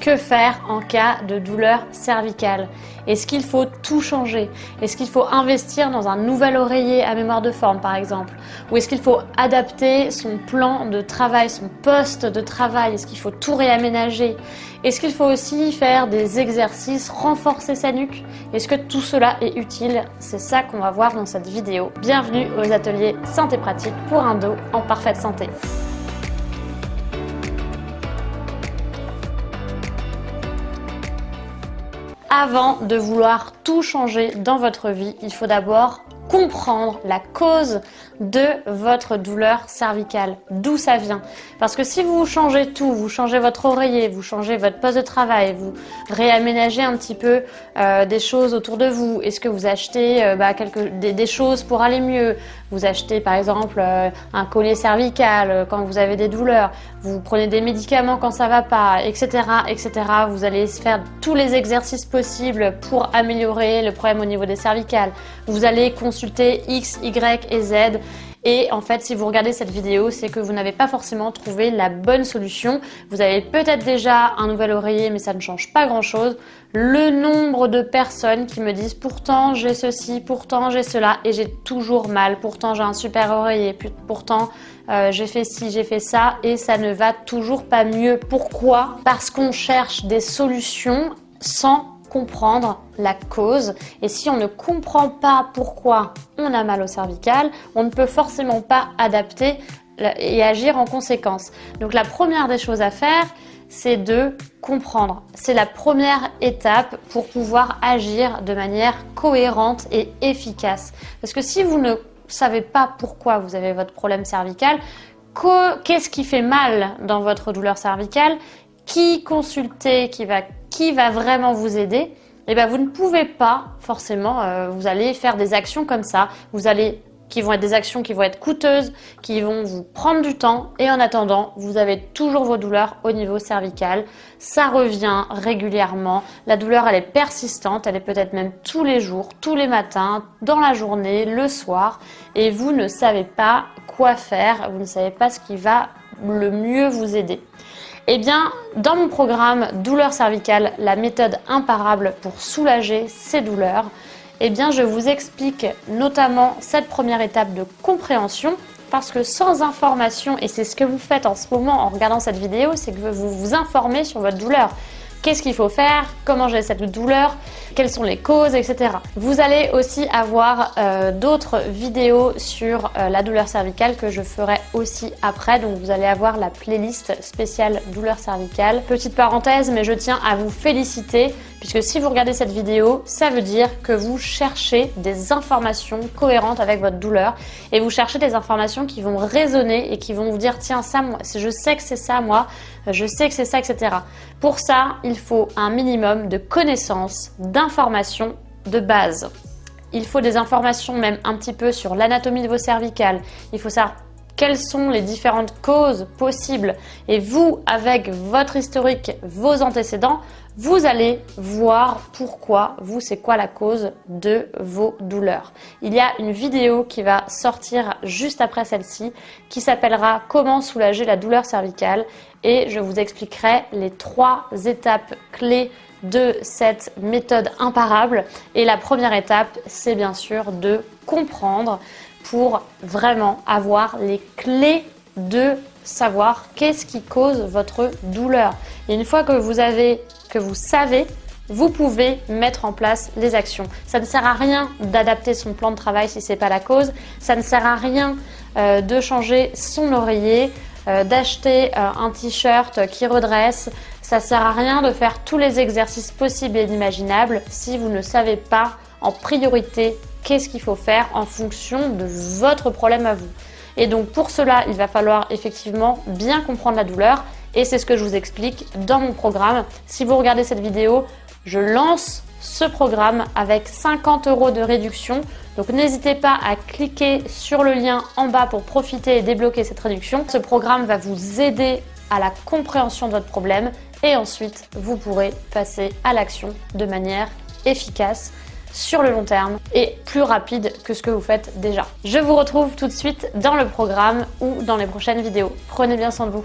Que faire en cas de douleur cervicale? Est-ce qu'il faut tout changer? Est-ce qu'il faut investir dans un nouvel oreiller à mémoire de forme par exemple? Ou est-ce qu'il faut adapter son plan de travail, son poste de travail? Est-ce qu'il faut tout réaménager? Est-ce qu'il faut aussi faire des exercices, renforcer sa nuque? Est-ce que tout cela est utile? C'est ça qu'on va voir dans cette vidéo. Bienvenue aux ateliers Santé Pratique pour un dos en parfaite santé. Avant de vouloir tout changer dans votre vie, il faut d'abord comprendre la cause de votre douleur cervicale, d'où ça vient. Parce que si vous changez tout, vous changez votre oreiller, vous changez votre poste de travail, vous réaménagez un petit peu des choses autour de vous, est-ce que vous achetez des choses pour aller mieux, vous achetez par exemple un collier cervical quand vous avez des douleurs, vous prenez des médicaments quand ça va pas, etc., etc. Vous allez faire tous les exercices possibles pour améliorer le problème au niveau des cervicales. Vous allez consulter X, Y et Z. Et en fait, si vous regardez cette vidéo, c'est que vous n'avez pas forcément trouvé la bonne solution. Vous avez peut-être déjà un nouvel oreiller, mais ça ne change pas grand-chose. Le nombre de personnes qui me disent « pourtant j'ai ceci, pourtant j'ai cela et j'ai toujours mal. Pourtant j'ai un super oreiller, pourtant j'ai fait ci, j'ai fait ça et ça ne va toujours pas mieux. » Pourquoi? Parce qu'on cherche des solutions sans comprendre la cause, et si on ne comprend pas pourquoi on a mal au cervical, on ne peut forcément pas adapter et agir en conséquence. Donc la première des choses à faire, c'est de comprendre. C'est la première étape pour pouvoir agir de manière cohérente et efficace. Parce que si vous ne savez pas pourquoi vous avez votre problème cervical, qu'est-ce qui fait mal dans votre douleur cervicale, qui consulter, qui va vraiment vous aider, et bien vous ne pouvez pas forcément, vous allez faire des actions comme ça, qui vont être des actions qui vont être coûteuses, qui vont vous prendre du temps, et en attendant, vous avez toujours vos douleurs au niveau cervical. Ça revient régulièrement, la douleur elle est persistante, elle est peut-être même tous les jours, tous les matins, dans la journée, le soir, et vous ne savez pas quoi faire, vous ne savez pas ce qui va le mieux vous aider. Eh bien, dans mon programme Douleur cervicale, la méthode imparable pour soulager ces douleurs, eh bien, je vous explique notamment cette première étape de compréhension parce que sans information, et c'est ce que vous faites en ce moment en regardant cette vidéo, c'est que vous vous informez sur votre douleur. Qu'est-ce qu'il faut faire? Comment j'ai cette douleur? Quelles sont les causes, etc. Vous allez aussi avoir d'autres vidéos sur la douleur cervicale que je ferai aussi après. Donc vous allez avoir la playlist spéciale douleur cervicale. Petite parenthèse, mais je tiens à vous féliciter puisque si vous regardez cette vidéo, ça veut dire que vous cherchez des informations cohérentes avec votre douleur et vous cherchez des informations qui vont résonner et qui vont vous dire tiens, ça, moi, je sais que c'est ça, moi, je sais que c'est ça, etc. Pour ça, il faut un minimum de connaissances, d'informations de base. Il faut des informations même un petit peu sur l'anatomie de vos cervicales. Il faut savoir quelles sont les différentes causes possibles. Et vous, avec votre historique, vos antécédents, vous allez voir pourquoi, c'est quoi la cause de vos douleurs. Il y a une vidéo qui va sortir juste après celle-ci qui s'appellera « Comment soulager la douleur cervicale » et je vous expliquerai les 3 étapes clés de cette méthode imparable. Et la première étape, c'est bien sûr de comprendre pour vraiment avoir les clés de savoir qu'est-ce qui cause votre douleur. Et une fois que vous savez, vous pouvez mettre en place les actions. Ça ne sert à rien d'adapter son plan de travail si ce n'est pas la cause. Ça ne sert à rien de changer son oreiller, d'acheter un t-shirt qui redresse. Ça ne sert à rien de faire tous les exercices possibles et inimaginables si vous ne savez pas en priorité qu'est-ce qu'il faut faire en fonction de votre problème à vous. Et donc pour cela, il va falloir effectivement bien comprendre la douleur et c'est ce que je vous explique dans mon programme. Si vous regardez cette vidéo, je lance ce programme avec 50 € de réduction. Donc n'hésitez pas à cliquer sur le lien en bas pour profiter et débloquer cette réduction. Ce programme va vous aider à la compréhension de votre problème et ensuite vous pourrez passer à l'action de manière efficace sur le long terme et plus rapide que ce que vous faites déjà. Je vous retrouve tout de suite dans le programme ou dans les prochaines vidéos. Prenez bien soin de vous.